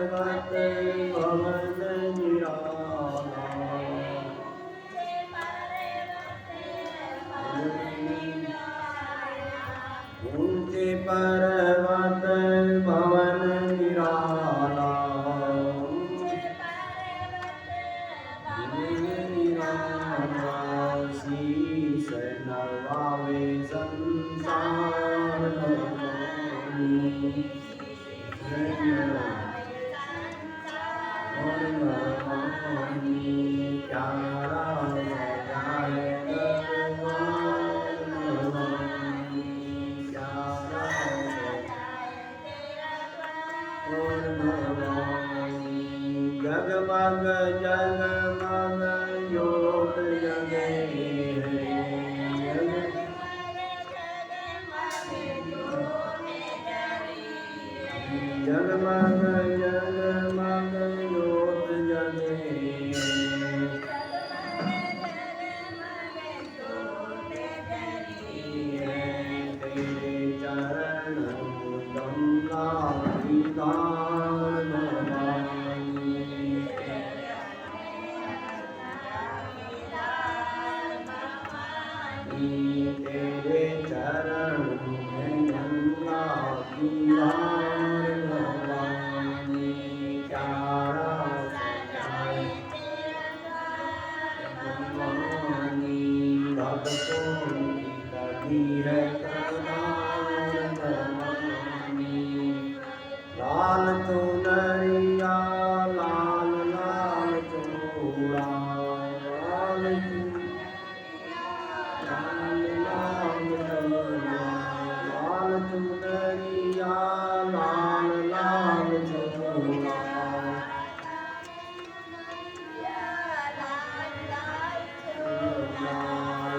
पर्वत भवन निराला ऊंचे पर्वत भवन निराला शीश नवावे संसार प्यारा सजाए जगमग जगमग ज्योत जगे जगमग जगमग ज्योत जगे तेरे चरण गंगा विधान तेरे चरण में गंगा विधान भवानी प्यारा सजाए भवानी भक्तों की कबीर प्रदान भवानी लाल चुनरिया लाल लाल चूड़ा लाल चुनरिया लाल लाल चूड़ा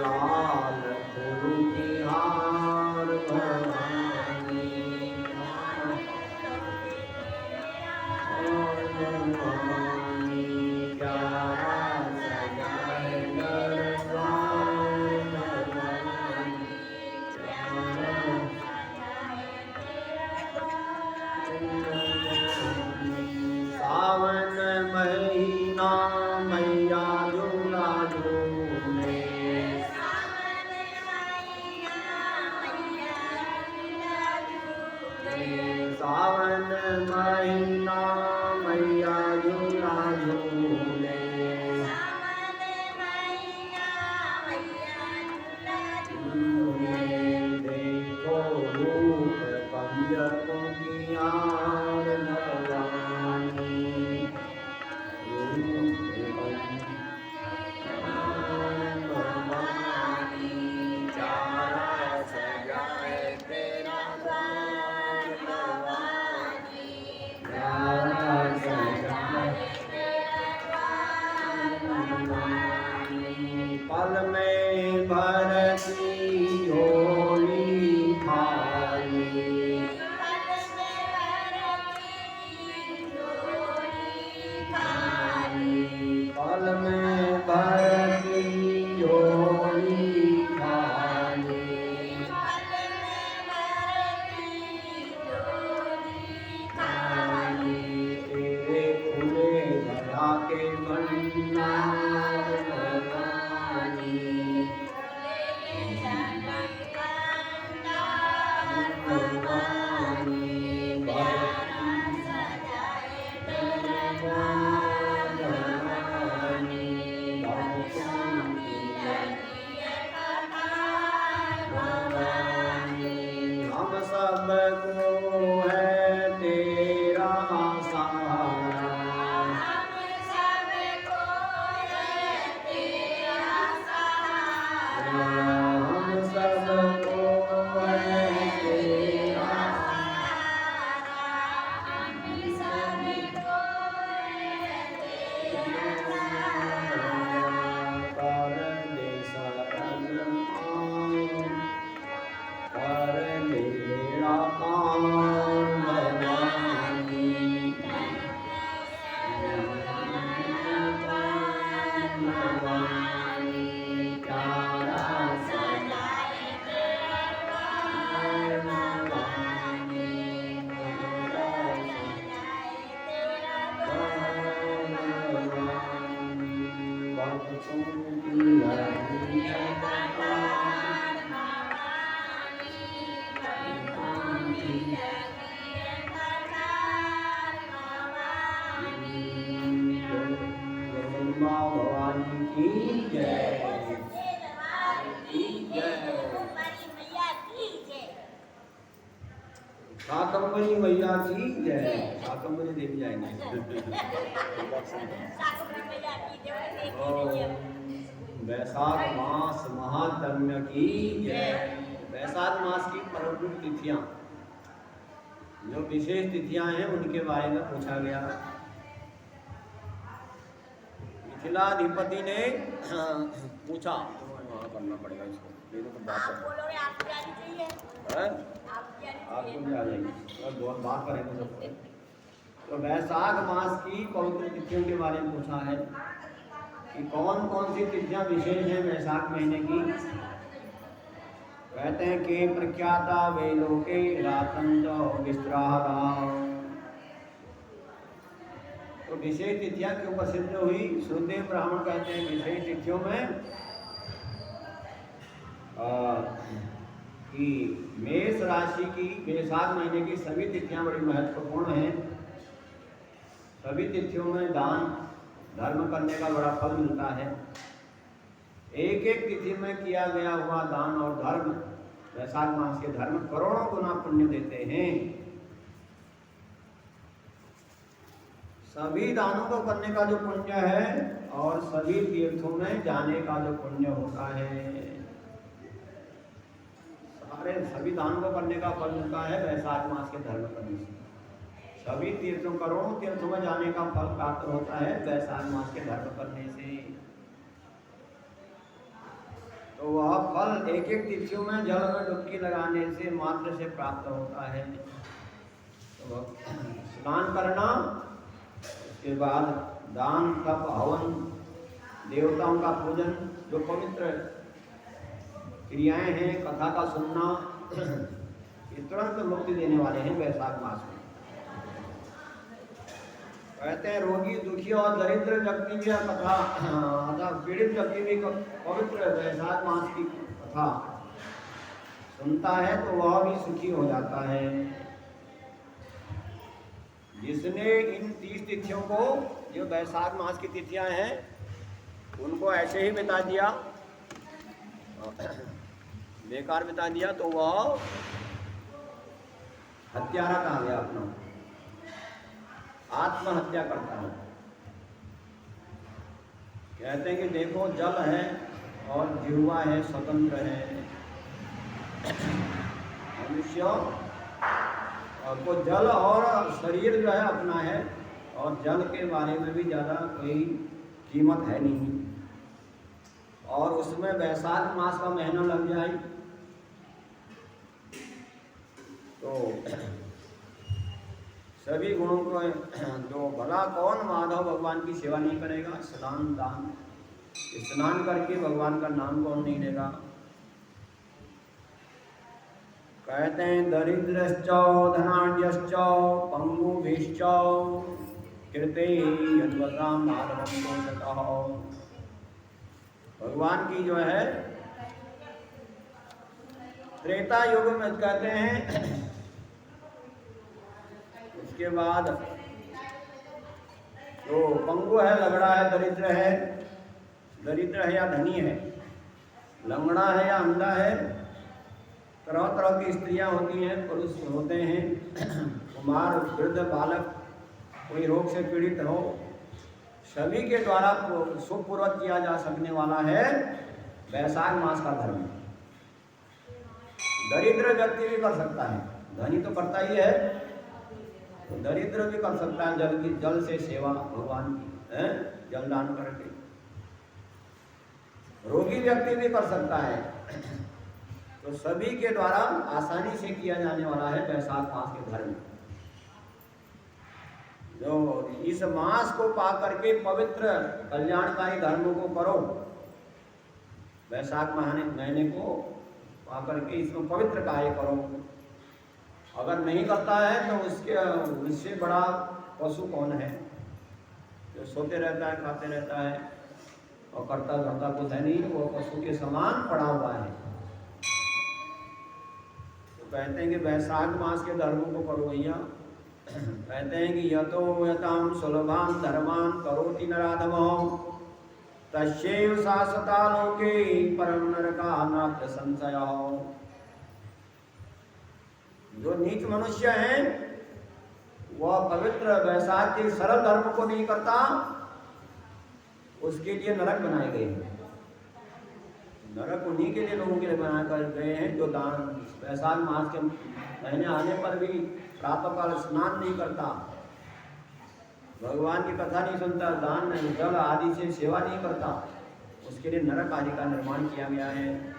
लाल फूल की हार भवानी प्यारा सजाए दरबार सावन महीना मैया झूला झूले सावन महीना मैया झूला झूले देखो रूप पंजों की आड़ भवानी प्यारा सजाए तेरा द्वार भवानी प्यारा की जय, की जय। शाकंभरी मैया की जय। शाकंभरी देवी जाएंगे। वैशाख मास महात्म्य की जय। वैशाख मास की प्रमुख तिथियां, जो विशेष तिथियां हैं उनके बारे में पूछा गया। मिथिलाधिपति ने पूछा, वहाँ करना पड़ेगा इसको, ये तो बात आपको भी आ जाएगी और बहुत बात करेंगे सबसे। तो वैशाख मास की पवित्र तिथियों के बारे में पूछा है कि कौन कौन सी तिथियां विशेष हैं वैशाख महीने की। कहते हैं कि प्रख्याता वे लोके रातंज विस्त्राहा। तो विशेष तिथियां क्यों प्रसिद्ध हुई? सुखदेव ब्राह्मण कहते हैं विशेष तिथियों में कि मेष राशि की वैशाख महीने की सभी तिथियां बड़ी महत्वपूर्ण हैं। सभी तिथियों में दान धर्म करने का बड़ा फल मिलता है। एक एक तिथि में किया गया हुआ दान और धर्म, वैशाख मास के धर्म करोड़ों गुना पुण्य देते हैं। सभी दानों को करने का जो पुण्य है और सभी तीर्थों में जाने का जो पुण्य होता है, सभी दानों को करने का फल मिलता है वैशाख मास के धर्म करने से। सभी तीर्थों, करोड़ों तीर्थों में जाने का फल प्राप्त होता है वैशाख मास के धर्म करने से। तो वह फल एक एक तिथियों में जल में डुबकी लगाने से मात्र से प्राप्त होता है। तो स्नान करना, उसके बाद दान तप हवन, देवताओं का पूजन, जो पवित्र क्रियाएं हैं, कथा का सुनना, ये तुरंत मुक्ति देने वाले हैं वैशाख मास में। कहते हैं रोगी दुखी और दरिद्र व्यक्ति की कथा, पीड़ित व्यक्ति भी पवित्र वैशाख मास की कथा सुनता है तो वह भी सुखी हो जाता है। जिसने इन 30 तिथियों को, जो वैशाख मास की तिथियां हैं, उनको ऐसे ही बिता दिया, बेकार बिता दिया, तो वह हत्यारा कहा गया, अपना आत्महत्या करता है। कहते हैं कि देखो जल है और जिह्वा है, स्वतंत्र है। मनुष्य को जल और शरीर जो है अपना है, और जल के बारे में भी ज़्यादा कोई कीमत है नहीं। और उसमें वैशाख मास का महीना लग जाए तो सभी गुणों को, जो भला कौन माधव भगवान की सेवा नहीं करेगा। स्नान दान, स्नान करके भगवान का नाम कौन नहीं लेगा। कहते हैं दरिद्रश्च धनाढ्यश्च पंगुभिश्च कृते यद्वतां माधवं पोषतः। भगवान की जो है त्रेता युग में कहते हैं, उसके बाद तो पंगु है, लगड़ा है, दरिद्र है या धनी है, लंगड़ा है या अंधा है, तरह तरह की स्त्रियां होती हैं, पुरुष होते हैं, कुमार, वृद्ध, बालक, कोई रोग से पीड़ित हो, सभी के द्वारा सुखपूर्वक किया जा सकने वाला है वैशाख मास का धर्म। दरिद्र व्यक्ति भी कर सकता है, धनी तो करता ही है, तो दरिद्र भी कर सकता है जल से सेवा भगवान की है, जलदान करके। रोगी व्यक्ति भी कर सकता है। तो सभी के द्वारा आसानी से किया जाने वाला है वैशाख मास के धर्म। जो इस मास को पा करके पवित्र कल्याणकारी धर्मों को करो, वैशाख महीने को पा करके इसमें पवित्र कार्य करो। अगर नहीं करता है तो उससे बड़ा पशु कौन है, जो सोते रहता है, खाते रहता है और करता धरता कुछ है नहीं, वो पशु के समान पड़ा हुआ है। तो कहते हैं कि वैशाख मास के धर्मों को करो भैया। कहते हैं कि यतो यताम सुलभान धर्मान करोति नराधमो तस्यैव शाश्वता लोके परम नरका नात्र संशय। जो नीच मनुष्य हैं वह पवित्र वैशाख के सरल धर्म को नहीं करता, उसके लिए नरक बनाए गए हैं। नरक उन्हीं के लिए, लोगों के लिए बनाए कर गए हैं जो दान वैशाख मास के महीने आने पर भी प्रातःकाल स्नान नहीं करता, भगवान की कथा नहीं सुनता, दान जल आदि से सेवा नहीं करता, उसके लिए नरक आदि का निर्माण किया गया है।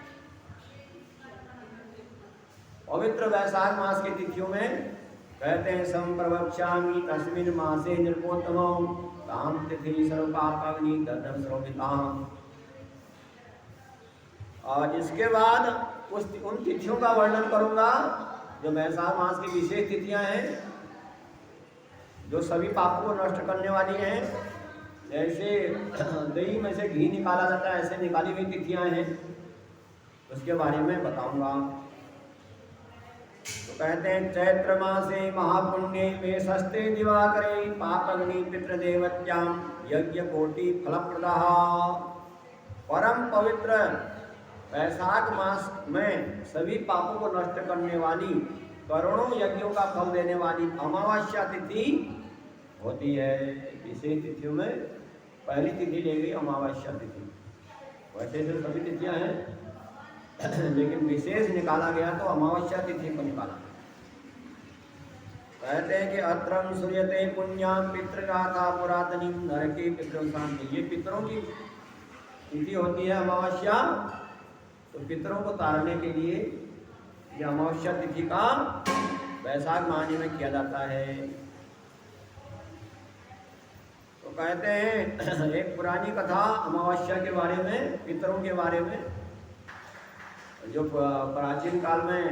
पवित्र वैशाख मास की तिथियों में कहते हैं संप्रवक्ष्यामि तस्मिन् मासे नृपोत्तमं तां तिथि सर्वपापाग्नि दग्धं सर्वपिताम्। और इसके बाद उन तिथियों का वर्णन करूंगा जो वैशाख मास की विशेष तिथियां हैं, जो सभी पापों को नष्ट करने वाली हैं। जैसे दही में से घी निकाला जाता है, ऐसे निकाली हुई तिथियां हैं, उसके बारे में बताऊंगा। तो कहते हैं चैत्र मासे महापुण्ये में सस्ते दिवाकरे पापग्नि पितृदेवत्यां यज्ञ कोटि फलप्रदः। परम पवित्र वैशाख मास में सभी पापों को नष्ट करने वाली, करोड़ों यज्ञों का फल देने वाली अमावस्या तिथि होती है। विशेष तिथियों में पहली तिथि ले गई अमावस्या तिथि। वैसे तो सभी तिथियां हैं लेकिन विशेष निकाला गया तो अमावस्या तिथि को निकाला। कहते हैं कि अत्रम सूर्यते पुण्याम पितृगाथा पुरातनी नरके पितृशांति। ये पितरों की तिथि होती है अमावस्या, तो पितरों को तारने के लिए ये अमावस्या तिथि का वैशाख महीने में किया जाता है। तो कहते हैं एक पुरानी कथा अमावस्या के बारे में, पितरों के बारे में, जो प्राचीन काल में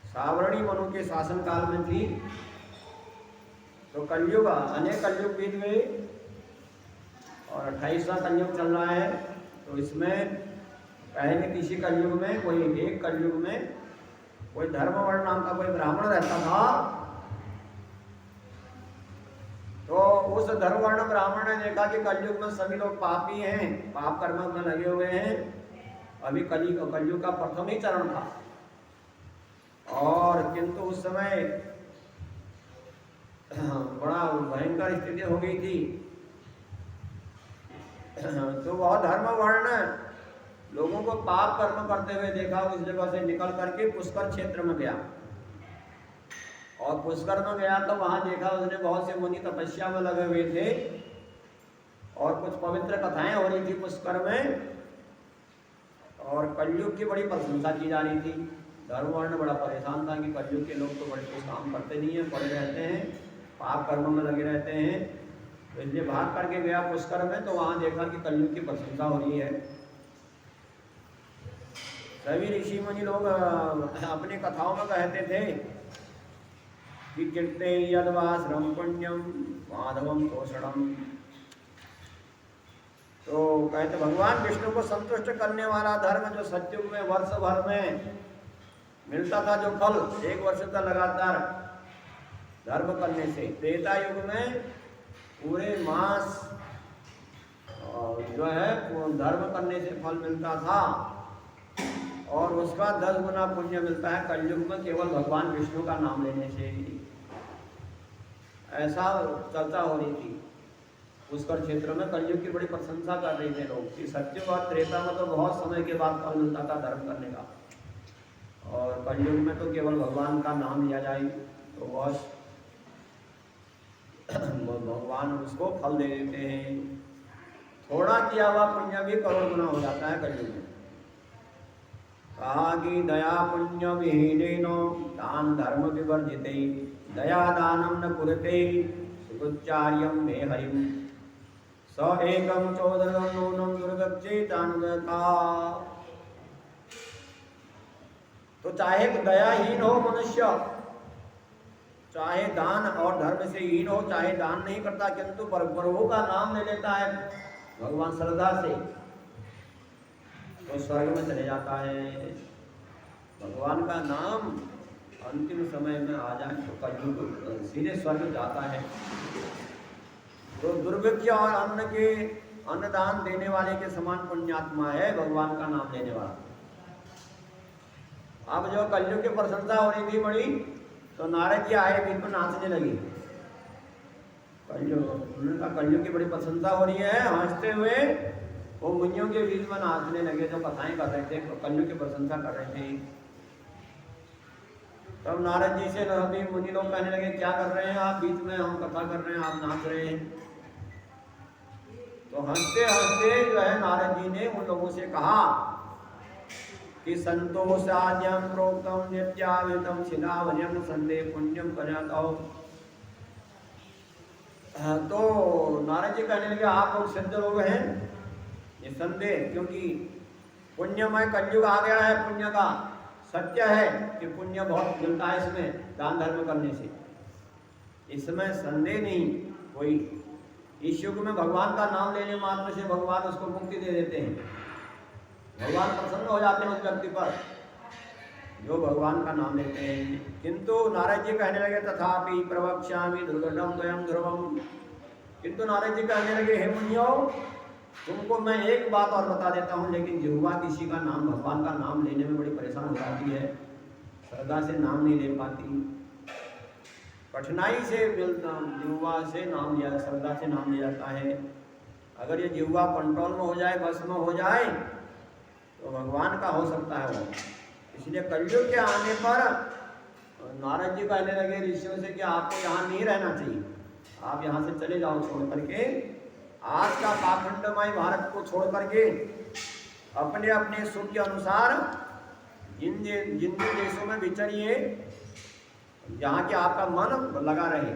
सावरणी मनु के शासन काल में थी। तो कलयुग, अनेक कलयुग बीत गए और 28वां कलयुग चल रहा है। तो इसमें पहले किसी कलयुग में, कोई एक कलयुग में कोई धर्मवर्ण नाम का कोई ब्राह्मण रहता था। तो उस धर्मवर्ण ब्राह्मण ने देखा कि कलयुग में सभी लोग पापी हैं, पाप कर्म में लगे हुए हैं। अभी कलयुग का प्रथम ही चरण था, और किंतु उस समय बड़ा भयंकर स्थिति हो गई थी। तो वह धर्मवर्ण लोगों को पाप कर्म करते हुए देखा, उस जगह से निकल करके पुष्कर क्षेत्र में गया। और पुष्कर में गया तो वहां देखा उसने बहुत से मुनि तपस्या में लगे हुए थे और कुछ पवित्र कथाएं हो रही थी पुष्कर में, और कलयुग की बड़ी प्रशंसा की जा रही थी। धर्मवर्ण बड़ा परेशान था कि कलयुग के लोग तो बड़े कुछ काम करते नहीं है, पड़े रहते हैं, पाप कर्म में लगे रहते हैं। तो इसलिए भाग करके गया पुष्कर में, तो वहां देखा कि कलयुग की प्रशंसा हो रही है। सभी ऋषि मुनि लोग अपनी कथाओं में कहते थे कि कीर्ते यद्वाश्रम पुण्यम माधवम तोषणम। तो कहते भगवान विष्णु को संतुष्ट करने वाला धर्म जो सतयुग में वर्ष भर में मिलता था, जो फल एक वर्ष का लगातार धर्म करने से, त्रेता युग में पूरे मास जो है धर्म करने से फल मिलता था, और उसका 10 गुना पुण्य मिलता है कलयुग में केवल भगवान विष्णु का नाम लेने से। ऐसा चर्चा हो रही थी पुष्कर क्षेत्र में। कलयुग की बड़ी प्रशंसा कर रहे थे लोग कि सत्युग और त्रेता में तो बहुत समय के बाद फल मिलता था धर्म करने का, और कलयुग में तो केवल भगवान का नाम लिया जाए तो बस भगवान उसको फल दे देते हैं। थोड़ा किया हुआ पुण्य भी करोड़ गुना हो जाता है कलयुग में। कहा कि दया पुण्य विहीन दान धर्म विवर्जिते दया दानम न कुरुते सुगुच्चार्यम मे हरिम स एकम चौदरम नूनम दुर्गच्चेतानुगता। तो चाहे दयाहीन हो मनुष्य, चाहे दान और धर्म से हीन हो, चाहे दान नहीं करता किंतु प्रभु का नाम ले लेता है भगवान श्रद्धा से, तो स्वर्ग में चले जाता है। भगवान का नाम अंतिम समय में आ जाए तो कलयुग सीधे स्वर्ग जाता है। तो दुर्भिक्ष और अन्न के अन्नदान देने वाले के समान पुण्यात्मा है भगवान का नाम लेने वाला। अब जो कलयुग की प्रशंसा हो रही थी बड़ी, तो नारद जी आए बीच में नाचने लगे। कलयुग की बड़ी प्रशंसा हो रही है, हंसते हुए वो मुनियों के बीच में नाचने लगे, जो कथाएं कर रहे थे, कलयुग की प्रशंसा कर रहे थे। तब नारद जी से सभी मुनि लोग कहने लगे, क्या कर रहे हैं आप बीच में, हम कथा कर रहे हैं, आप नाच रहे हैं। तो हंसते हंसते जो है नारद जी ने उन लोगों से कहा कि संतोषाद्यम प्रोक्तम नित्यावितम शिलावन्यम संदेह पुण्यम करता। तो नारद जी कहने लगे, आप लोग सिद्ध लोग हैं निसंदेह, क्योंकि पुण्यमय कलयुग आ गया है। पुण्य का सत्य है कि पुण्य बहुत मिलता है इसमें, दान धर्म करने से, इसमें संदेह नहीं कोई। इस युग में भगवान का नाम लेने मात्र से भगवान उसको मुक्ति दे देते हैं, भगवान प्रसन्न हो जाते हैं उस व्यक्ति पर जो भगवान का नाम लेते हैं। किंतु नारद जी कहने लगे, तथापि प्रवक्ष्यामि दुर्गतम द्वयम ध्रुवम। किंतु नारद जी कहने लगे, हे मुनियो, तुमको मैं एक बात और बता देता हूँ, लेकिन जिह्वा किसी का नाम, भगवान का नाम लेने में बड़ी परेशान हो जाती है, श्रद्धा से नाम नहीं ले पाती, कठिनाई से जिह्वा से नाम लिया, श्रद्धा से नाम लिया जाता है। अगर ये जिह्वा कंट्रोल में हो जाए, बस में हो जाए, तो भगवान का हो सकता है वो। इसलिए कलयुग के आने पर नारद जी कहने लगे ऋषियों से कि आपको यहाँ नहीं रहना चाहिए, आप यहाँ से चले जाओ छोड़ करके, आज का पाखंडमय भारत को छोड़ करके अपने अपने सुख के अनुसार जिन जिन देशों में विचरिए, जहाँ के आपका मन लगा रहे,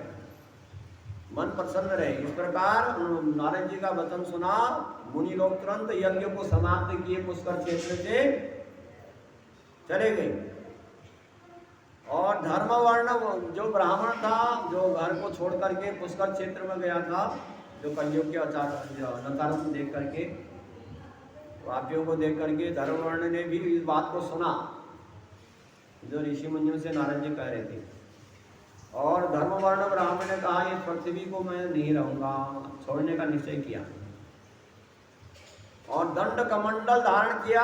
मन प्रसन्न रहे। इस प्रकार नारद जी का वचन सुना, मुनि लोग तुरंत यज्ञ को समाप्त किए, पुष्कर क्षेत्र से चले गए। और धर्म वर्ण जो ब्राह्मण था, जो घर को छोड़ करके पुष्कर क्षेत्र में गया था, जो कलयुग के नकारों को देख करके, वाक्यों को देख करके, धर्म वर्ण ने भी इस बात को सुना जो ऋषि मुनियों से नारद जी कह रहे थे। और धर्म वर्ण ब्राह्मण ने कहा, इस पृथ्वी को मैं नहीं रहूंगा, छोड़ने का निश्चय किया और दंड कमंडल धारण किया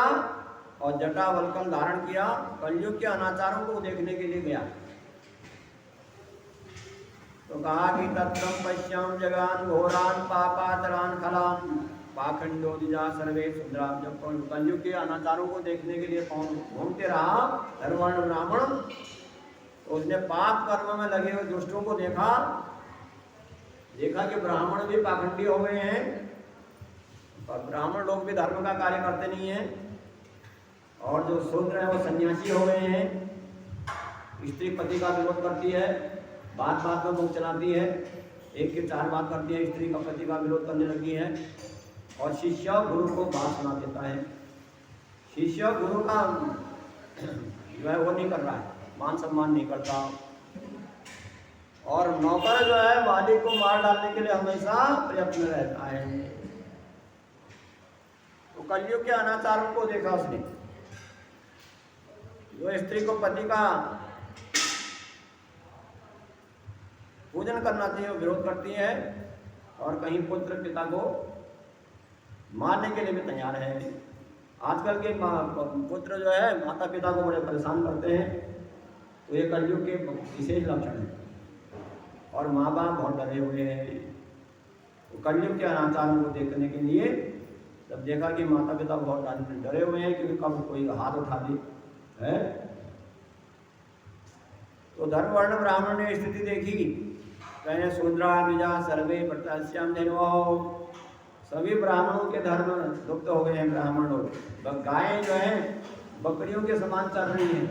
और जटा वल्कल धारण किया। कलयुग के अनाचारों को देखने के लिए गया। तो कहा कि तत्रम पश्याम जगान घोरान पापाचरान खलाम पाखंडो दिजा सर्वे शुद्राम। जब कलयुग के अनाचारों को देखने के लिए घूमते रहा धर्मवर्ण ब्राह्मण, तो उसने पाप कर्म में लगे हुए दुष्टों को देखा कि ब्राह्मण भी पाखंडी हो गए हैं और ब्राह्मण लोग भी धर्म का कार्य करते नहीं हैं, और जो शूद्र है वो सन्यासी हो गए हैं। स्त्री पति का विरोध करती है, बात बात में मुंह चलाती है, एक के चार बात करती है, स्त्री का पति का विरोध करने लगी है। और शिष्य गुरु को बात सुना देता है, शिष्य गुरु का जो है वो नहीं कर रहा है, मान सम्मान नहीं करता। और नौकर जो है मालिक को मार डालने के लिए हमेशा प्रयत्न रहता है। तो कलयुग के अनाचारों को देखा उसने, जो स्त्री को पति का पूजन करना चाहिए वो विरोध करती है, और कहीं पुत्र पिता को मारने के लिए भी तैयार है। आजकल के पुत्र जो है माता पिता को बड़े परेशान करते हैं, तो ये कलयुग के विशेष लक्षण है। और माँ बाप बहुत डरे हुए हैं। तो कलयुग के अनाचारों को देखने के लिए जब देखा कि माता पिता बहुत डरे हुए हैं क्योंकि कब कोई हाथ उठा दे है, तो धर्म वर्ण ब्राह्मण ने स्थिति देखी, कहें शूद्रा बीजा सर्वे प्रत्याश्याम धन्वो। सभी ब्राह्मणों के धर्म लुप्त हो गए हैं। ब्राह्मण लोग गायें जो हैं बकरियों के समान चल रही हैं,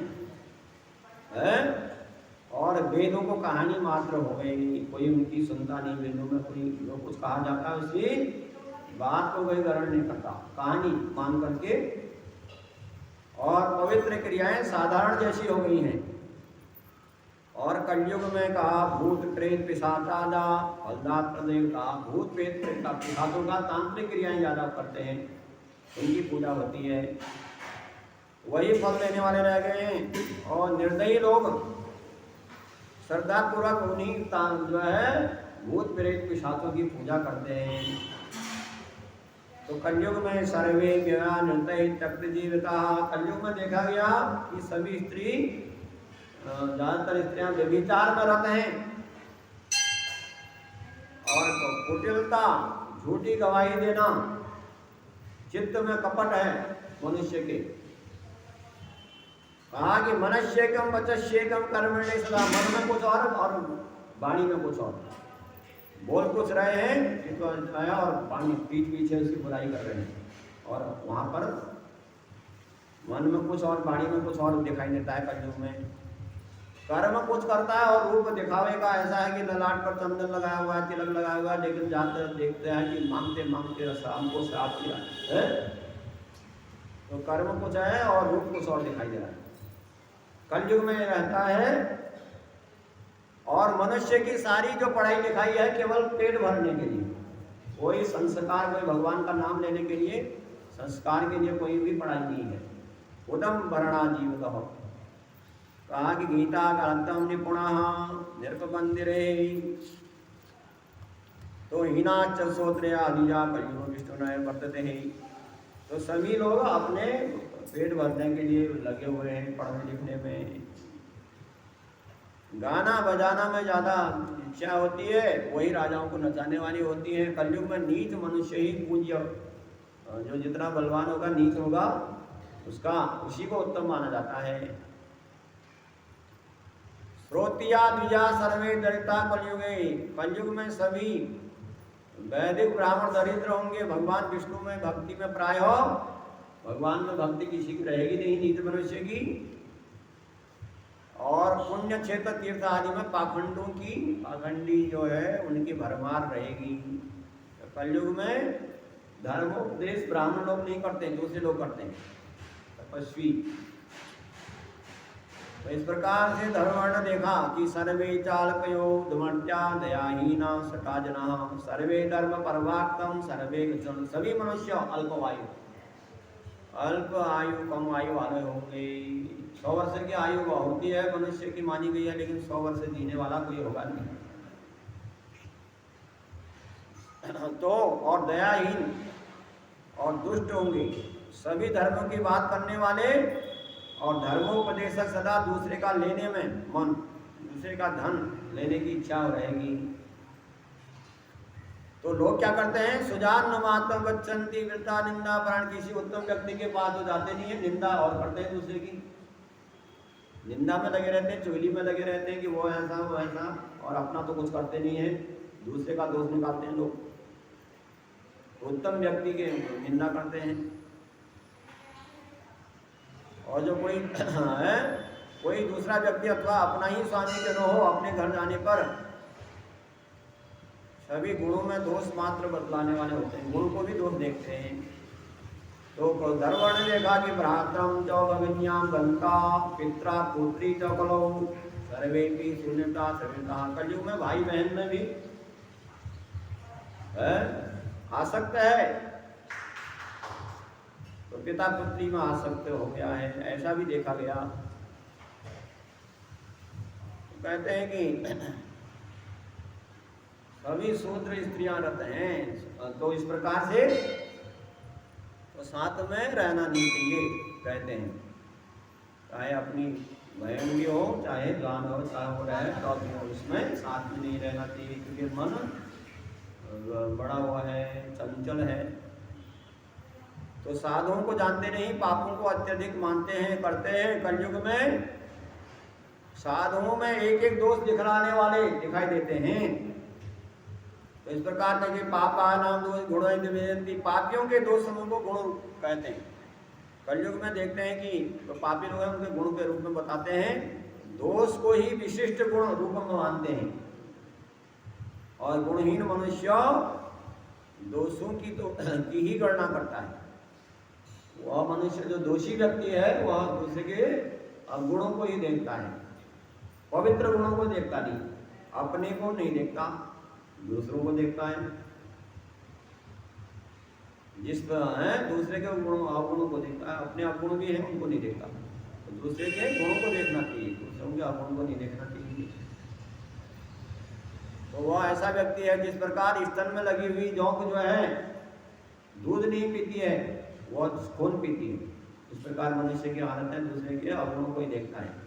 और वेदों को कहानी मात्र हो गई, कोई उनकी सुनता नहीं। वेदों में कोई जो कुछ कहा जाता है उसकी बात को कोई ग्रहण नहीं करता, कहानी मान करके। और पवित्र क्रियाएं साधारण जैसी हो गई हैं। और कलयुग में कहा भूत प्रेत पिशाचादा फलदात प्रदेव का, भूत प्रेत पिशाचों का तांत्रिक क्रियाएं ज़्यादा करते हैं, उनकी पूजा होती है, वही फल देने वाले रह गए हैं। और निर्दयी लोग श्रद्धापूर्वक उन्हीं जो है भूत प्रेत पिशाचों की पूजा करते हैं। तो कलयुग में सर्वे तक्त जीविता, कलयुग में देखा गया कि सभी स्त्री, ज्यादातर स्त्रियां व्यभिचार में रहते हैं और कुटिलता, झूठी गवाही देना, चित्त में कपट है मनुष्य के। कहा कि मनस्येकम वचस्येकम कर्मणे सदा, मन में कुछ और वाणी में कुछ और। बोल कुछ रहे हैं तो आया और पानी पीठ पीछे उसकी बुराई कर रहे हैं, और वहां पर मन में कुछ और वाणी में कुछ और दिखाई देता है। कलयुग में कर्म कुछ करता है और रूप दिखावे का ऐसा है कि ललाट पर चंदन लगाया हुआ है, तिलक लगाया हुआ है, लेकिन जाते देखते हैं कि मांगते मांगते हमको श्राप किया है। तो कर्म कुछ है और रूप कुछ और दिखाई दे रहा है। कलयुग में रहता है और मनुष्य की सारी जो पढ़ाई लिखाई है केवल पेट भरने के लिए, कोई संस्कार, कोई भगवान का नाम लेने के लिए, संस्कार के लिए कोई भी पढ़ाई नहीं है। उदम भरणा जीवित हो। कहा कि गीता ग्रंथम निपुणः निरुपबंधिरे तो हीनाच सोत्रे आदिजा कलयुग विष्णु नय वर्तते हैं। तो सभी लोग अपने पेट भरने के लिए लगे हुए हैं, पढ़ने लिखने में। गाना बजाना में ज़्यादा इच्छा होती है, वही राजाओं को नचाने वाली होती है। कलयुग में नीच मनुष्य ही पूज्य, जो जितना बलवान होगा, नीच होगा, उसका उसी को उत्तम माना जाता है। श्रोतिया द्विजा सर्वे दरिद्रा कलयुगे, कलयुग में सभी वैदिक ब्राह्मण दरिद्र होंगे। भगवान विष्णु में भक्ति में प्राय हो, भगवान में भक्ति किसी की रहेगी नहीं, नीच मनुष्य की। और पुण्य क्षेत्र तीर्थ आदि में पाखंडों की, पाखंडी जो है उनकी भरमार रहेगी। तो कलयुग में धर्मोपदेश ब्राह्मण लोग नहीं करते, दूसरे लोग करते हैं, तपस्वी। तो इस प्रकार से धर्मवर्ण देखा कि सर्वे चालकयो धुमर्त्या दयाहीना सटाजना सर्वे धर्म परवाक्तम सर्वे, सभी मनुष्य अल्पवायु, अल्प आयु, कम आयु वाले होंगे। 100 वर्ष की आयु होती है मनुष्य की मानी गई है, लेकिन 100 वर्ष जीने वाला कोई होगा नहीं। तो और दयाहीन और दुष्ट होंगे, सभी धर्मों की बात करने वाले और धर्मोपदेशक, सदा दूसरे का लेने में मन, दूसरे का धन लेने की इच्छा रहेगी। तो लोग क्या करते हैं, सुजान मातम गच्छन्ति वृथा निंदा प्राण, किसी उत्तम व्यक्ति के पास तो जाते नहीं है, निंदा और करते हैं, दूसरे की निंदा में लगे रहते हैं, चुगली में लगे रहते हैं कि वो ऐसा वो ऐसा, और अपना तो कुछ करते नहीं है, दूसरे का दोष निकालते हैं लोग। उत्तम व्यक्ति के निंदा करते हैं। और जो कोई है, कोई दूसरा व्यक्ति अथवा अपना ही स्वामी जन हो, अपने घर जाने पर सभी गुणों में दोष मात्र बतलाने वाले होते हैं, गुण को भी दोष देखते हैं। तो धर्मवर्ण ने देखा कि भ्रातरम च भगिन्याम गंता पित्रा पुत्री च कलौ सर्वे भी शून्यता सर्वता। कलयुग में भाई बहन में भी आसक्त है, तो पिता पुत्री में आसक्त हो गया है, ऐसा भी देखा गया। तो कहते हैं कि सभी शूद्र स्त्रियां रहते हैं, तो इस प्रकार से तो साथ में रहना नहीं चाहिए, कहते हैं। चाहे अपनी बहन भी हो, चाहे जान हो, चाहे वो रहे तो भी हो, इसमें साथ में नहीं रहना चाहिए, क्योंकि मन बड़ा हुआ है, चंचल है। तो साधुओं को जानते नहीं, पापों को अत्यधिक मानते हैं, करते हैं। कलयुग में साधुओं में एक एक दोष दिखलाने वाले दिखाई देते हैं। तो इस प्रकार के पापा नाम दोष गुण, पापियों के दोष समूह को गुण कहते हैं। कलयुग में देखते हैं कि तो पापी लोग हैं, उनके गुण के रूप में बताते हैं, दोष को ही विशिष्ट गुण रूप में मानते हैं। और गुणहीन मनुष्य दोषों की तो की ही गणना करता है। वह मनुष्य जो दोषी व्यक्ति है, वह दूसरे के गुणों को ही देखता है, पवित्र गुणों को देखता नहीं, अपने को नहीं देखता, दूसरों को देखता है। जिस है दूसरे के गुणों अवगुणों को देखता है, अपने अवगुण भी है उनको नहीं देखता। तो दूसरे के गुणों को देखना चाहिए, दूसरों के अवगुण को नहीं देखना चाहिए। तो वह ऐसा व्यक्ति है जिस प्रकार स्तन में लगी हुई जोंक जो है, दूध नहीं पीती है, वो खून पीती है। इस प्रकार मनुष्य की हालत है, दूसरे के अवगुणों को ही देखता है।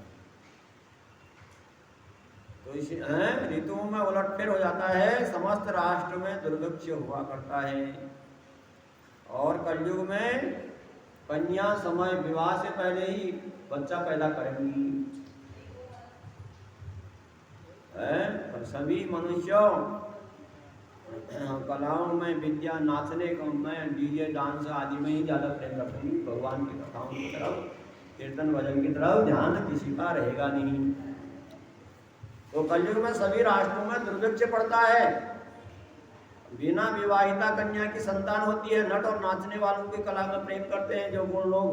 तो इसी ऋतुओं में उलटफेर हो जाता है, समस्त राष्ट्र में दुर्भिक्ष हुआ करता है। और कलयुग में कन्या समय विवाह से पहले ही बच्चा पैदा करेंगी। पर सभी मनुष्यों कलाओं में, विद्या, नाचने में, डीजे डांस आदि में ही ज्यादा प्रेम रखती, भगवान की कथाओं की तरफ, कीर्तन भजन की तरफ ध्यान किसी का रहेगा नहीं। तो कलयुग में सभी राष्ट्रों में दुर्भिक्ष पड़ता है। बिना विवाहिता कन्या की संतान होती है। नट और नाचने वालों की कला में प्रेम करते हैं जो गुण लोग,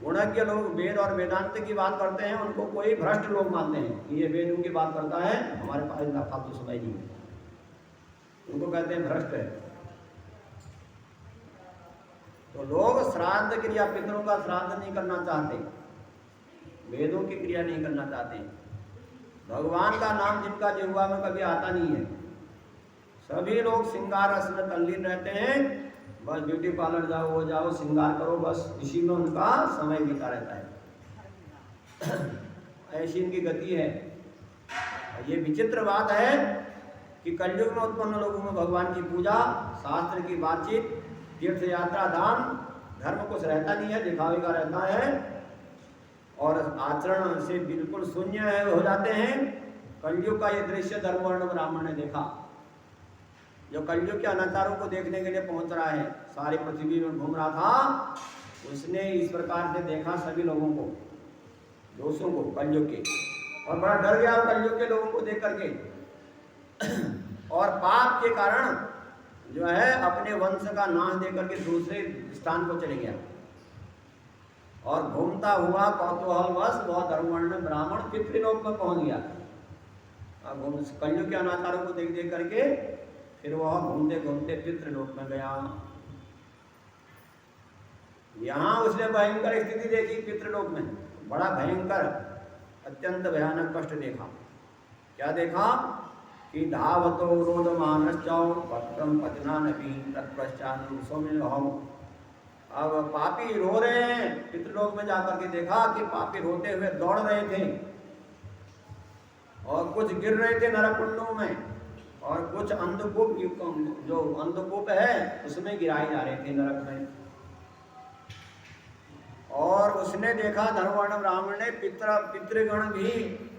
गुणज्ञ लोग, वेद और वेदांत की बात करते हैं, उनको कोई भ्रष्ट लोग मानते हैं कि ये वेदों की बात करता है, हमारे पास इनका फालतू समय नहीं है, उनको कहते हैं भ्रष्ट है। तो लोग श्राद्ध क्रिया, पितरों का श्राद्ध नहीं करना चाहते, वेदों की क्रिया नहीं करना चाहते, भगवान का नाम जिनका जिह्वा में कभी आता नहीं है। सभी लोग श्रृंगार रस में तल्लीन रहते हैं, बस ब्यूटी पार्लर जाओ, वो जाओ, श्रृंगार करो, बस इसी में उनका समय बीता रहता है। ऐसी इनकी गति है। ये विचित्र बात है कि कलयुग में उत्पन्न लोगों में भगवान की पूजा, शास्त्र की बातचीत, तीर्थ यात्रा, दान, धर्म कुछ रहता नहीं है, दिखावे का रहता है, और आचरण से बिल्कुल शून्य हो जाते हैं। कलयुग का ये दृश्य धर्मवर्ण ब्राह्मण ने देखा, जो कलयुग के अनाचारों को देखने के लिए पहुंच रहा है, सारी पृथ्वी में घूम रहा था, उसने इस प्रकार से देखा सभी लोगों को, दोषों को कलयुग के, और बड़ा डर गया कलयुग के लोगों को देख करके। और पाप के कारण जो है अपने वंश का नाश दे करके दूसरे स्थान को चले गया, और घूमता हुआ कौतूहलवश वह धर्मवर्ण ब्राह्मण पितृलोक में पहुंच गया। कलयुग के अनाचारों को देख देख करके फिर वह घूमते घूमते पितृलोक में गया। यहाँ उसने भयंकर स्थिति देखी पितृलोक में, बड़ा भयंकर, अत्यंत भयानक कष्ट देखा। क्या देखा कि धावतो रोदमानश्चौ पत्रम पतना नपी तत्पश्चात् सौम्यहौ। अब पापी रो रहे हैं, पितृलोक में जाकर के देखा कि पापी रोते हुए दौड़ रहे थे, और कुछ गिर रहे थे नरक कुंडों में, और कुछ अंधकूप, जो अंधकूप है उसमें गिराए जा रहे थे नरक में। और उसने देखा धर्मवर्ण ब्राह्मण ने पितृगण भी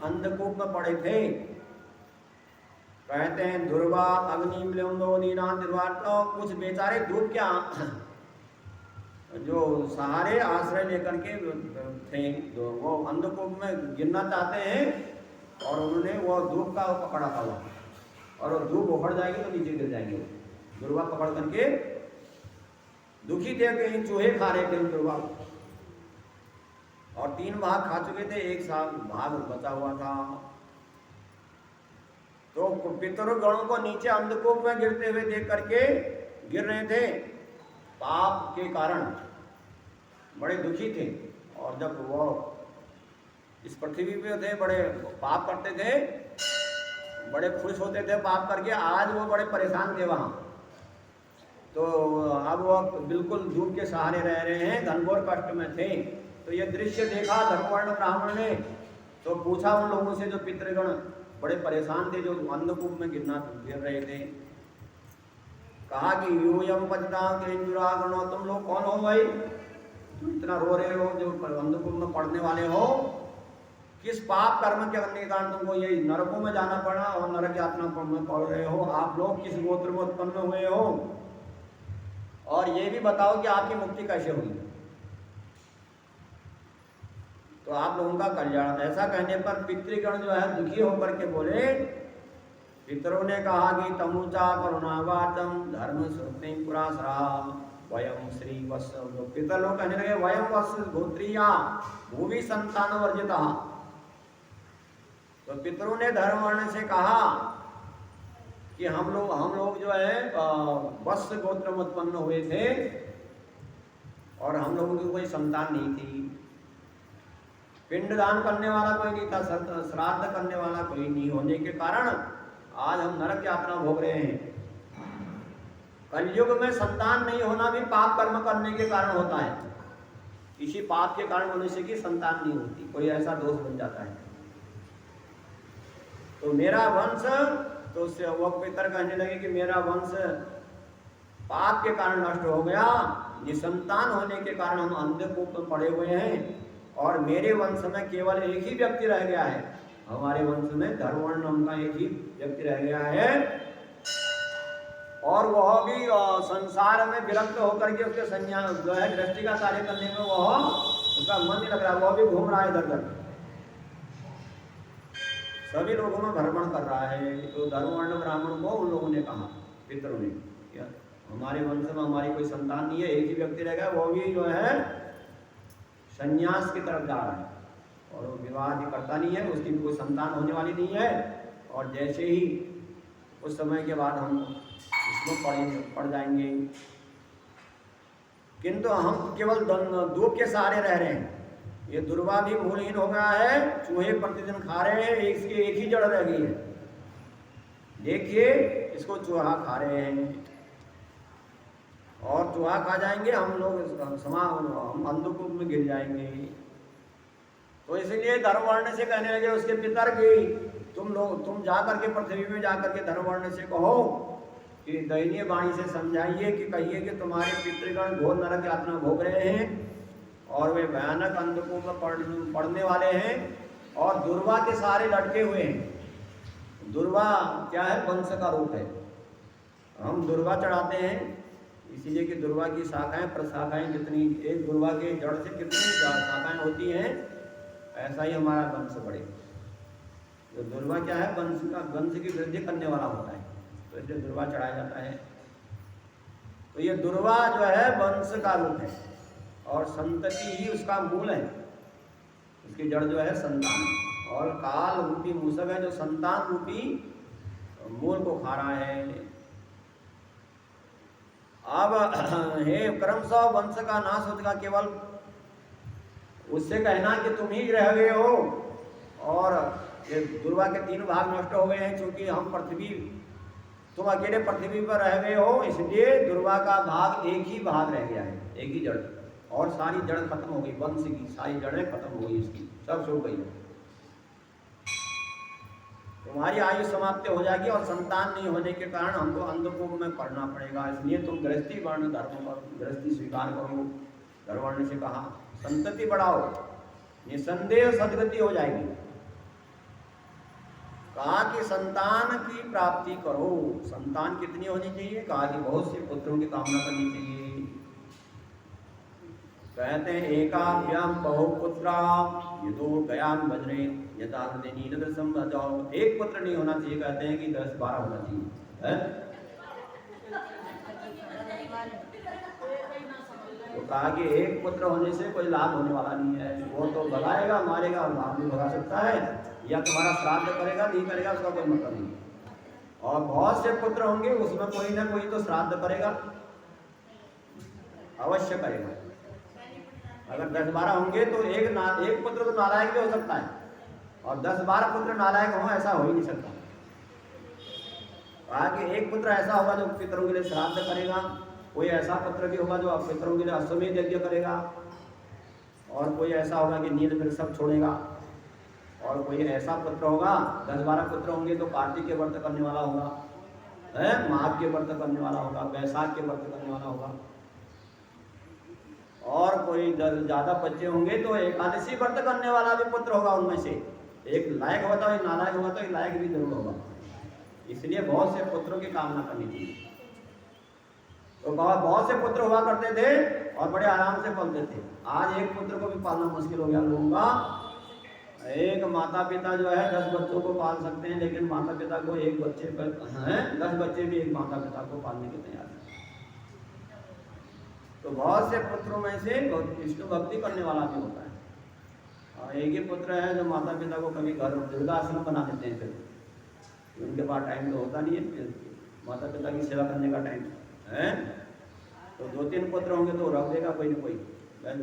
अंधकूप में पड़े थे। कहते हैं ध्रुवा अग्नि मिलिंदो नीना निर्वातो, कुछ बेचारे धूप क्या जो सहारे आश्रय लेकर के थे, तो वो अंधकूप में गिरना चाहते हैं, और उन्होंने वो धूप का पकड़ा था, और वो धूप उखड़ जाएगी तो नीचे गिर जाएंगे। दुर्वा पकड़ करके दुखी थे, कहीं चूहे खा रहे थे दुर्वा, और 3 भाग खा चुके थे, 1 भाग बचा हुआ था। तो पितृगणों को नीचे अंधकूप में गिरते हुए देख करके गिर रहे थे, पाप के कारण बड़े दुखी थे। और जब वो इस पृथ्वी पे थे, बड़े पाप करते थे, बड़े खुश होते थे पाप करके, आज वो बड़े परेशान थे वहाँ। तो अब वो बिल्कुल धूप के सहारे रह रहे हैं, घनघोर कष्ट में थे। तो ये दृश्य देखा धर्मवर्ण ब्राह्मण ने, तो पूछा उन लोगों से जो पितृगण बड़े परेशान थे, जो अंधकूप में गिर रहे थे। कहा कि यूयम पतिता केंजुरागणो, तुम लोग कौन हो भाई, तुम इतना रो रहे हो, जो अंधकूप में पड़ने वाले हो, किस पाप कर्म के करने के कारण तुमको ये नरकों में जाना पड़ा और नरक यातना में पड़ रहे हो? आप लोग किस गोत्र में उत्पन्न हुए हो, और ये भी बताओ कि आपकी मुक्ति कैसे हुई, तो आप लोगों का कल्याण। ऐसा कहने पर पितृगण जो है दुखी होकर के बोले, पितरों ने कहा कि तमुचा करुणावाचम धर्म श्रुति पुरासरा वयम श्री वत्स। पितर लोग कहने लगे वयम वत्स गोत्रिया भूवि संतान वर्जिता। तो पितरों ने धर्म वर्ण से कहा कि हम लोग जो है वत्स गोत्र में उत्पन्न हुए थे, और हम लोगों की कोई संतान नहीं थी, पिंडदान करने वाला कोई नहीं था, श्राद्ध करने वाला कोई नहीं होने के कारण आज हम नरक यातना भोग रहे हैं। कलयुग में संतान नहीं होना भी पाप कर्म करने के कारण होता है। किसी पाप के कारण मनुष्य की संतान नहीं होती, कोई ऐसा दोष बन जाता है। तो मेरा वंश, तो वो पितर कहने लगे कि मेरा वंश पाप के कारण नष्ट हो गया, निसंतान होने के कारण हम अंधकूप में पड़े हुए हैं, और मेरे वंश में केवल एक ही व्यक्ति रह गया है। हमारे वंश में धर्मवर्ण नाम का एक ही व्यक्ति रह गया है, और वह भी संसार में विरक्त होकर के उसके संन्यास जो है दृष्टि का कार्य करने में वह उसका मन नहीं लग रहा, वह भी घूम रहा है इधर उधर, सभी लोगों में भ्रमण कर रहा है। तो धर्मवर्ण ब्राह्मण को उन लोगों ने कहा, पितरों ने, क्या हमारे वंश में हमारी कोई संतान नहीं है, एक ही व्यक्ति रह गया, वो भी जो है संन्यास की तरफ जा रहा है, और वो विवाह भी करता नहीं है, उसकी भी कोई संतान होने वाली नहीं है, और जैसे ही उस समय के बाद हम इसमें पड़ जाएंगे। किंतु हम केवल धूप के सहारे रह रहे हैं, ये दुर्वा भी मूलहीन हो गया है, चूहे प्रतिदिन खा रहे हैं, इसकी एक ही जड़ रह गई है, देखिए इसको चूहा खा रहे हैं, और चूहा खा जाएंगे, हम लोग हम अंधकूप में गिर जाएंगे। तो इसलिए धर्मवर्ण से कहने लगे उसके पितर की, तुम जा करके पृथ्वी में जा करके धर्मवर्ण से कहो कि दयनीय वाणी से समझाइए कि कहिए कि तुम्हारे पितृगण घोर नरक यातना भोग रहे हैं, और वे भयानक अंधकूप में पड़ने वाले हैं, और दुर्वा के सारे लटके हुए हैं। दुर्वा क्या है? वंश का रूप है। हम दुर्वा चढ़ाते हैं इसीलिए कि दुर्वा की शाखाएं प्रशाखाएं जितनी, एक दुर्वा के जड़ से कितनी शाखाएं होती हैं, ऐसा ही हमारा वंश बढ़े। तो दुर्वा क्या है? वंश की वृद्धि करने वाला होता है, तो इसलिए दुर्वा चढ़ाया जाता है। तो ये दुर्वा जो है वंश का रूप है, और संतति ही उसका मूल है, उसकी जड़ जो है संतान, और काल रूपी मूसक है जो संतान रूपी मूल को खा रहा है। अब हे क्रमशः वंश का नाश होगा, केवल उससे कहना कि तुम ही रह गए हो, और ये दुर्वा के 3 भाग नष्ट हो गए हैं, क्योंकि तुम अकेले पृथ्वी पर रह गए हो, इसलिए दुर्वा का भाग एक ही भाग रह गया है, एक ही जड़, और सारी जड़ खत्म हो गई, वंश की सारी जड़ें खत्म हो गई, इसकी सब सूख गई। तुम्हारी आयु समाप्त हो जाएगी, और संतान नहीं होने के कारण हमको अंधकूप में पढ़ना पड़ेगा, इसलिए तुम गृहस्थी वर्ण धर्म पर गृहस्थी स्वीकार करो। धर्मवर्ण से कहा संतति बढ़ाओ, निसंदेह सदगति हो जाएगी। कहा कि संतान की प्राप्ति करो। संतान कितनी होनी चाहिए? कहा कि बहुत से पुत्रों की कामना करनी चाहिए। कहते हैं एकाभ्याम बहुपुत्रा यदो गयान वज्रे यथा नील संभजाओ। एक पुत्र नहीं होना चाहिए, कहते हैं कि 10-12 होना चाहिए, है? तो कहा कि एक पुत्र होने से कोई लाभ होने वाला नहीं है, वो तो भगाएगा मारेगा, लाभ भी भगा सकता है, या तुम्हारा श्राद्ध करेगा नहीं करेगा उसका कोई मतलब नहीं। और बहुत से पुत्र होंगे, उसमें कोई ना कोई तो श्राद्ध करेगा, अवश्य करेगा। अगर 10-12 होंगे तो एक पुत्र तो नालायक भी हो सकता है, और 10-12 पुत्र नालायक हो, ऐसा हो ही नहीं सकता। आगे एक पुत्र ऐसा होगा जो पितरों के लिए श्राद्ध करेगा, कोई ऐसा पुत्र भी होगा जो पितरों के लिए अश्वमेध यज्ञ करेगा, और कोई ऐसा होगा कि नील सब छोड़ेगा, और कोई ऐसा पुत्र होगा, 10-12 पुत्र होंगे तो कार्तिक के व्रत करने वाला होगा, है, माघ के व्रत करने वाला होगा, वैशाख के व्रत करने वाला होगा, और कोई ज्यादा बच्चे होंगे तो एकादशी व्रत करने वाला भी पुत्र होगा। उनमें से एक लायक होता है, नालायक होगा तो एक लायक भी जरूर होगा। इसलिए बहुत से पुत्रों की कामना करनी चाहिए। तो बहुत से पुत्र हुआ करते थे और बड़े आराम से पलते थे। आज एक पुत्र को भी पालना मुश्किल हो गया लोगों का। एक माता पिता जो है 10 बच्चों को पाल सकते हैं, लेकिन माता पिता को एक बच्चे पर हैं, 10 बच्चे भी एक माता पिता को पालने के तैयार हैं। तो बहुत से पुत्रों में से विष्णु भक्ति करने वाला भी होता है, और एक ही पुत्र है जो माता पिता को कभी घर वृद्धाश्रम बना देते हैं, फिर उनके पास टाइम तो होता नहीं है माता पिता की सेवा करने का टाइम है। तो 2-3 पुत्र होंगे तो रख देगा कोई ना कोई,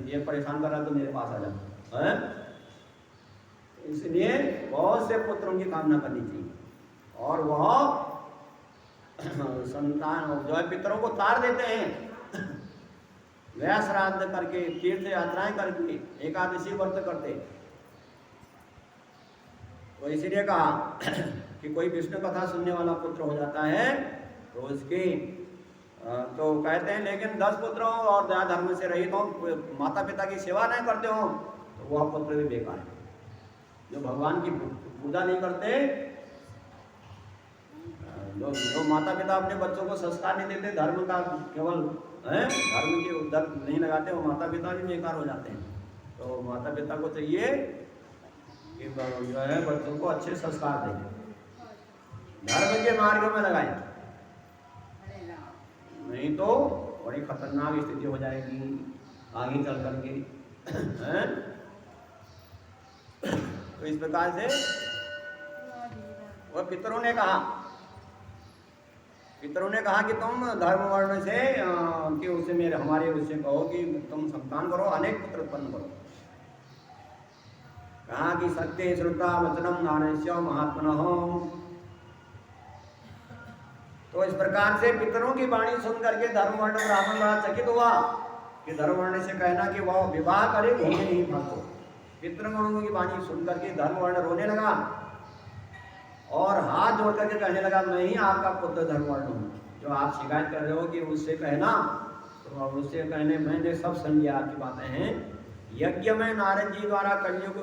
ये परेशान कर रहा तो मेरे पास आ जाता है। इसलिए बहुत से पुत्रों की कामना करनी चाहिए, और वह संतान जो है पितरों को तार देते हैं, वह श्राद्ध करके, तीर्थ यात्राएं करके, एकादशी व्रत करते। तो इसीलिए कहा कि कोई विष्णु कथा सुनने वाला पुत्र हो जाता है तो उसकी तो कहते हैं लेकिन 10 पुत्र हो और दया धर्म से रहित हो, माता पिता की सेवा नहीं करते हो तो वह पुत्र भी बेकार है। जो भगवान की पूजा नहीं करते, जो माता पिता अपने बच्चों को संस्कार नहीं देते, धर्म का केवल धर्म की उधर नहीं लगाते, वो माता पिता भी बेकार हो जाते हैं। तो माता पिता को चाहिए कि जो है बच्चों को अच्छे संस्कार दें, धर्म के मार्ग में लगाएं, नहीं तो बड़ी खतरनाक स्थिति हो जाएगी आगे चल करके। तो इस प्रकार से वह पितरों ने कहा कि तुम धर्म वर्ण से कि उससे मेरे हमारे उससे कहो कि तुम संतान करो, अनेक पुत्र उत्पन्न करो। कहा कि सत्य श्रुता वचनम नारस्य महात्मनः। तो इस प्रकार से पितरों की वाणी सुन करके धर्म वर्ण ब्राह्मण बड़ा चकित हुआ कि धर्म वर्ण से कहना कि वह विवाह करे घूमे नहीं भक्तो। पितृगणों की वाणी सुन करके धर्म वर्ण रोने लगा और हाथ जोड़ करके कहने लगा, मैं ही आपका पुत्र धर्म वर्ण हूँ। जो आप शिकायत कर रहे हो कि उससे कहना, तो उससे कहने मैंने सब समझिया आपकी बातें हैं। यज्ञ में नारद जी द्वारा कलयुग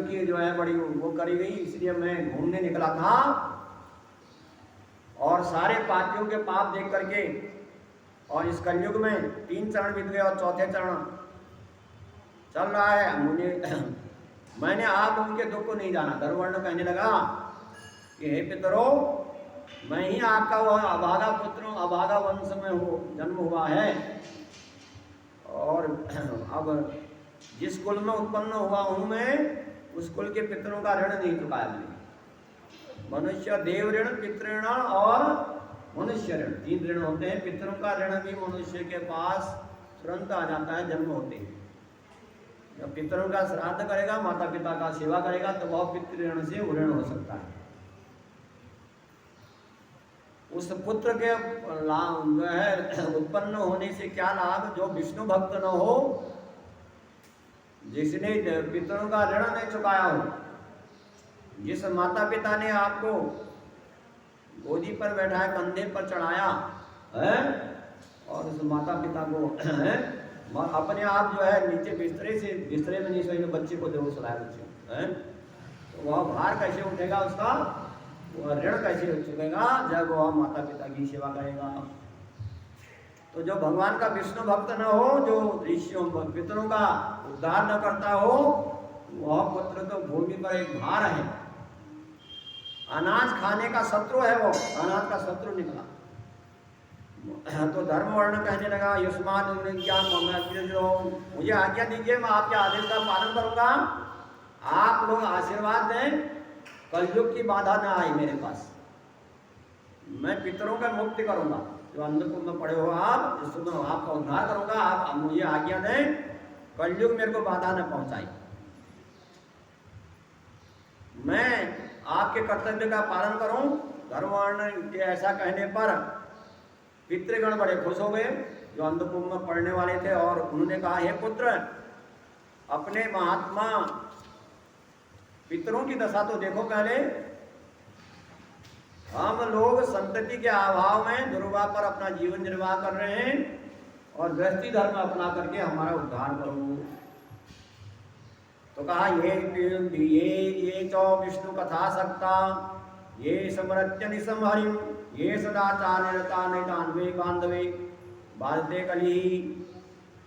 की जो है बड़ी वो करी गई, इसलिए मैं घूमने निकला था और सारे पापियों के पाप देख करके, और इस कलयुग में 3 चरण बीत गए और चौथे चरण चल रहा है। मुझे मैंने आप उनके दुख को नहीं जाना। धर्मवर्ण कहने लगा कि हे पितरो, मैं ही आपका वह अभागा पुत्र, अभागा वंश में जन्म हुआ है, और अब जिस कुल में उत्पन्न हुआ हूँ मैं, उस कुल के पितरों का ऋण नहीं चुकाया मैंने। मनुष्य देव ऋण, पितृ ऋण और मनुष्य ऋण, 3 ऋण होते हैं। पितरों का ऋण भी मनुष्य के पास तुरंत आ जाता है जन्म होते ही। जब पितरों का श्राद्ध करेगा, माता पिता का सेवा करेगा, तो वह पितृ ऋण से ऋण हो सकता है। उस पुत्र के जो है उत्पन्न होने से क्या लाभ? जो विष्णु भक्त न हो, जिसने पितरों का ऋण नहीं चुकाया हो, जिस माता पिता ने आपको गोदी पर बैठाया, कंधे पर चढ़ाया है, और उस माता पिता को अपने आप जो है नीचे बिस्तरे में नहीं सोए, बच्चे को जरूर सुलाया बच्चे है, तो वह भार कैसे उठेगा उसका, वह ऋण कैसे चुकेगा जब वह माता पिता की सेवा करेगा। तो जो भगवान का विष्णु भक्त न हो, जो ऋषियों पितरों का उद्धार न करता हो, वह पुत्र तो भूमि पर एक भार है, अनाज खाने का शत्रु है, वो अनाज का शत्रु निकला। तो धर्म वर्ण कहने लगा, युष्मान मुझे आज्ञा दीजिए, मैं आपके आदेश का पालन करूंगा। आप लोग आशीर्वाद दें, कलयुग की बाधा न आए मेरे पास, मैं पितरों का मुक्ति करूंगा। जो अंधकुंभ में पड़े हो आप, जिसमें आपका उद्धार करूंगा, आप मुझे आज्ञा दें, कलयुग मेरे को बाधा न पहुंचाई। मैं आपके कर्तव्य का पालन करूं। धर्मवर्ण के ऐसा कहने पर पितृगण बड़े खुश हो गए, जो अंधकुंभ में पढ़ने वाले थे, और उन्होंने कहा, हे पुत्र, अपने महात्मा पितरों की दशा तो देखो पहले। हम लोग संतति के अभाव में दुर्वा पर अपना जीवन निर्वाह कर रहे हैं, और गृहस्थी धर्म अपना करके हमारा उद्धार करो। तो कहा, ये चौ विष्णु कथा सकता, ये समरत्य निसम हरिम, ये सदाचार निरता नितान्वे कांधवे बाधते कली।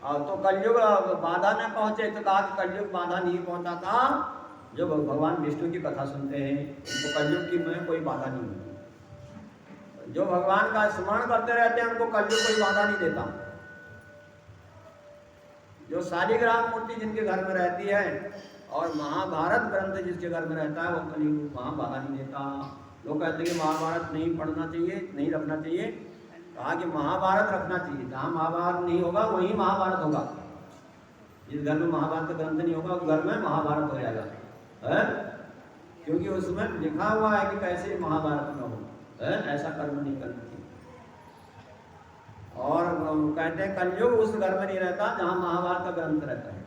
तो कलयुग बाधा न पहुंचे, तो कहा कि कलयुग बाधा नहीं पहुंचाता। जो भगवान विष्णु की कथा सुनते हैं, उनको कलयुग की में कोई बाधा नहीं होती। जो भगवान का स्मरण करते रहते हैं, उनको कलयुग कोई बाधा नहीं देता। जो शालिग्राम मूर्ति जिनके घर में रहती है और महाभारत ग्रंथ जिसके घर में रहता है, वो कलयुग वहाँ बाधा नहीं देता। लोग कहते हैं कि महाभारत नहीं पढ़ना चाहिए, नहीं रखना चाहिए। कहा कि महाभारत रखना चाहिए, जहाँ महाभारत नहीं होगा वहीं महाभारत होगा। जिस घर में महाभारत का ग्रंथ नहीं होगा, उस घर में महाभारत हो जाएगा है, क्योंकि उसमें लिखा हुआ है कि कैसे महाभारत में हो ऐसा कर्म नहीं करना चाहिए। और कहते हैं कलयुग उस घर में नहीं रहता जहां महाभारत का ग्रंथ रहता है।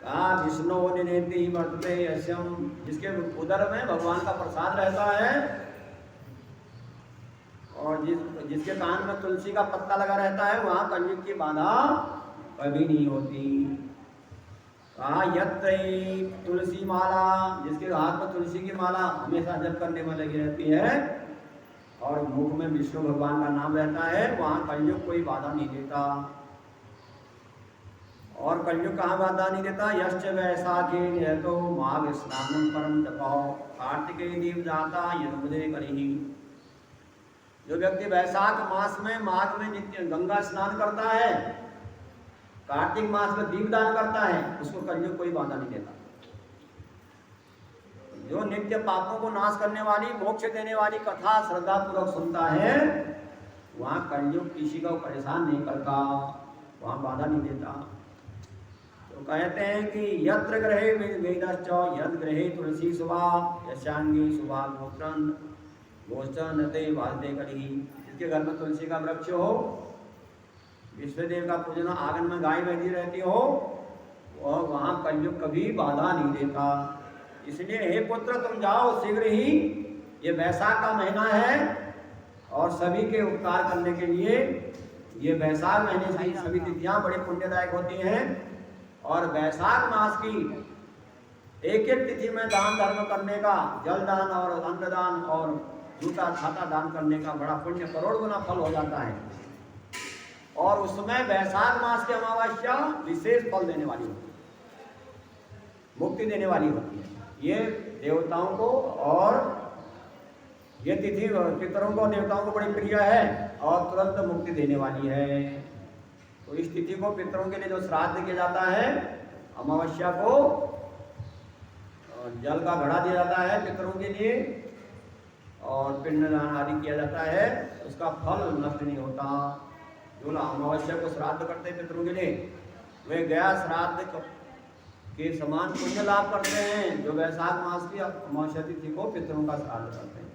कहा विष्णु निनेति वर्तते यस्यम, जिसके उदर में भगवान का प्रसाद रहता है और जिसके कान में तुलसी का पत्ता लगा रहता है, वहां कलयुग की बाधा कभी नहीं होती। कहा यत्र तुलसी माला, जिसके हाथ में तुलसी की माला हमेशा जप करने में लगी रहती है और मुख में विष्णु भगवान का नाम रहता है, वहां कलयुग कोई बाधा नहीं देता। और कलयुग कहाँ बाधा नहीं देता? यश्च वैशाखे तो माघ स्नान परम तपाओ कार्तिकेय दीप जाता यमुदे करी। जो व्यक्ति वैशाख मास में माघ में नित्य गंगा स्नान करता है, कार्तिक मास में दीपदान करता है, उसको कलयुग कोई बाधा नहीं देता। जो नित्य पापों को नाश करने वाली मोक्ष देने वाली कथा श्रद्धा पूर्वक सुनता है, वहां कलयुग किसी को परेशान नहीं करता, वहां बाधा नहीं देता। तो कहते हैं कि यत्र ग्रहे वेदश्च यद ग्रहे तुलसी सुभा यशांगी सुभा गोचन ते वादे करी। जिसके घर में तुलसी का वृक्ष हो, विश्वदेव का पूजन आंगन में गाय बैठी रहती हो, और वहां कलयुग कभी बाधा नहीं देता। इसलिए हे पुत्र तुम जाओ शीघ्र ही, ये वैशाख का महीना है और सभी के उपकार करने के लिए ये वैशाख महीने से सभी तिथियां बड़ी पुण्यदायक होती हैं। और वैशाख मास की एक एक तिथि में दान धर्म करने का, जल दान और अन्नदान और जूता छाता दान करने का बड़ा पुण्य करोड़ गुना फल हो जाता है। और उसमें वैशाख मास की अमावस्या विशेष फल देने वाली होती है, मुक्ति देने वाली होती है। ये देवताओं को और ये तिथि पितरों को देवताओं को बड़ी प्रिय है और तुरंत मुक्ति देने वाली है। तो इस तिथि को पितरों के लिए जो श्राद्ध किया जाता है, अमावस्या को जल का घड़ा दिया जाता है पितरों के लिए और पिंडदान आदि किया जाता है, उसका फल नष्ट नहीं होता। जो अमावस्या को श्राद्ध करते हैं पितरों के लिए, वे गया श्राद्ध के समान पुण्य लाभ करते हैं। जो वैशाख मास की अमावस्या तिथि को पितरों का श्राद्ध करते हैं,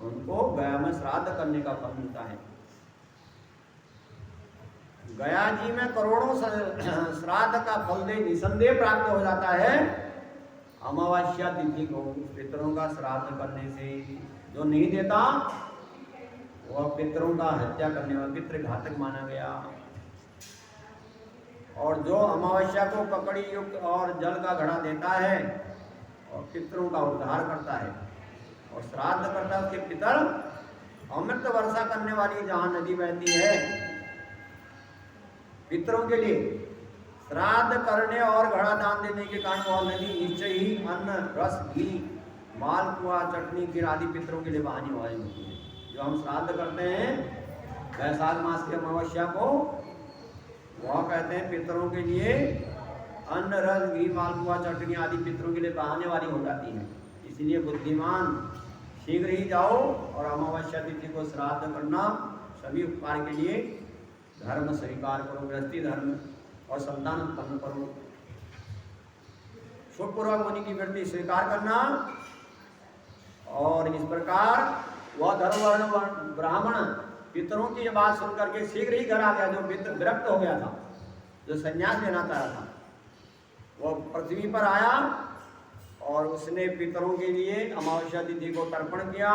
उनको गया में श्राद्ध करने का फल मिलता है। गया जी में करोड़ों श्राद्ध का फल दे निसंदेह प्राप्त हो जाता है अमावस्या तिथि को पितरों का श्राद्ध करने से। जो नहीं देता वह पितरों का हत्या करने वाला पितृ घातक माना गया। और जो अमावस्या को ककड़ी युक्त और जल का घड़ा देता है और पितरों का उद्धार करता है और श्राद्ध करता है, उसके पितर अमृत वर्षा करने वाली जहाँ नदी बहती है, पितरों के लिए श्राद्ध करने और घड़ा दान देने के कारण वह नदी निश्चय ही अन्न रस घी मालपुआ चटनी खीर आदि पितरों के लिए बहाने वाली होती है। जो हम श्राद्ध करते हैं वैशाख मास की अमावस्या को, वह कहते हैं पितरों के लिए अन्न रस घी मालपुआ चटनी आदि पितरों के लिए बहाने वाली हो जाती है। इसलिए बुद्धिमान शीघ्र ही जाओ और अमावस्या तिथि को श्राद्ध करना, सभी उपकार के लिए धर्म स्वीकार करो, गृहस्थी धर्म और संतान उत्पन्न करो। सुखपूर्वक मुनि की वृत्ति स्वीकार करना। और इस प्रकार वह धर्मवर्ण ब्राह्मण पितरों की बात सुनकर के शीघ्र ही घर आ गया। जो विरक्त हो गया था, जो संन्यास लेना चाह था, वह पृथ्वी पर आया और उसने पितरों के लिए अमावस्या तिथि को तर्पण किया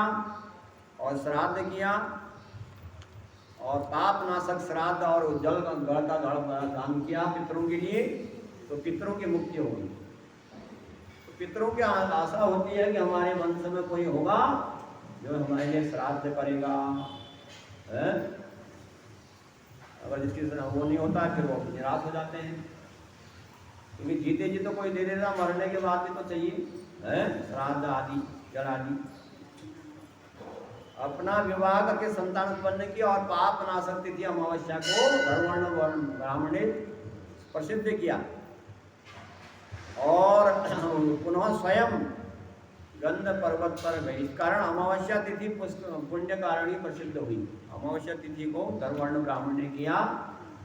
और श्राद्ध किया और पाप नाशक श्राद्ध और जल का गढ़ का दान किया पितरों के लिए। तो पितरों की मुक्ति होगी। तो पितरों की आशा होती है कि हमारे वंश में कोई होगा जो हमारे लिए श्राद्ध करेगा। अगर जिसकी वो नहीं होता है फिर वो निराश हो जाते हैं, क्योंकि जीते जी तो कोई दे देता, मरने के बाद भी तो चाहिए श्राद्ध आदि जल आदि। अपना विवाह करके संतान उत्पन्न किया और पाप नाशक तिथि अमावस्या को धर्मवर्ण ब्राह्मण ने प्रसिद्ध किया और पुनः स्वयं गंध पर्वत पर गई। इस कारण अमावस्या तिथि पुण्य कारणी प्रसिद्ध हुई। अमावस्या तिथि को धर्मवर्ण ब्राह्मण ने किया,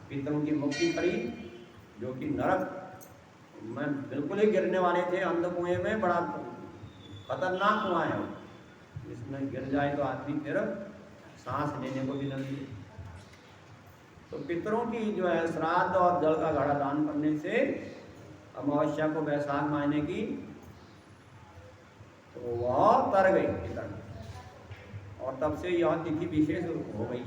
पितरों की मुक्ति करी, जो कि नरक में बिल्कुल ही गिरने वाले थे, अंध कुएं में, बड़ा खतरनाक कुआं है। जिसमें गिर जाए तो आदमी फिर सांस लेने को भी लगे। तो पितरों की जो है श्राद्ध और जल का घड़ा दान करने से अमावस्या को वैशाख महीने की तो वह तर गई पितर, और तब से यह तिथि विशेष हो गई।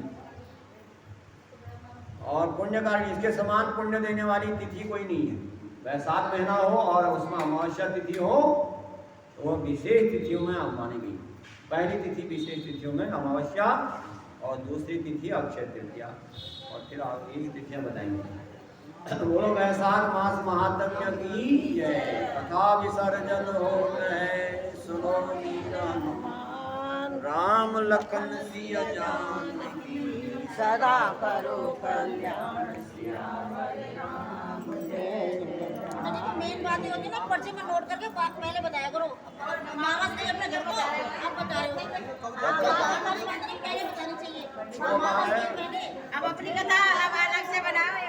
और पुण्य कारण इसके समान पुण्य देने वाली तिथि कोई नहीं है। वैशाख महीना हो और उसमें अमावस्या तिथि हो तो वह विशेष तिथियों में मानी गई। पहली तिथि विशेष तिथियों में अमावस्या और दूसरी तिथि अक्षय तृतीया, और फिर आगे की तिथियां बताएंगे। बोलो वैशाख मास महात्म्य की जय। कथा विसर्जन हो है सुनो मीरा हनुमान, राम लखन सिया जानकी सदा करो कल्याण सियावर राम जय जय राम। मेन बातें होती है ना, पर्ची में नोट करके पहले बताया करो। मामा से अपने घर को आप बता रहे हो, हमारी बात नहीं पहले बतानी चाहिए। अब अपनी कथा अब अलग से बनाओ।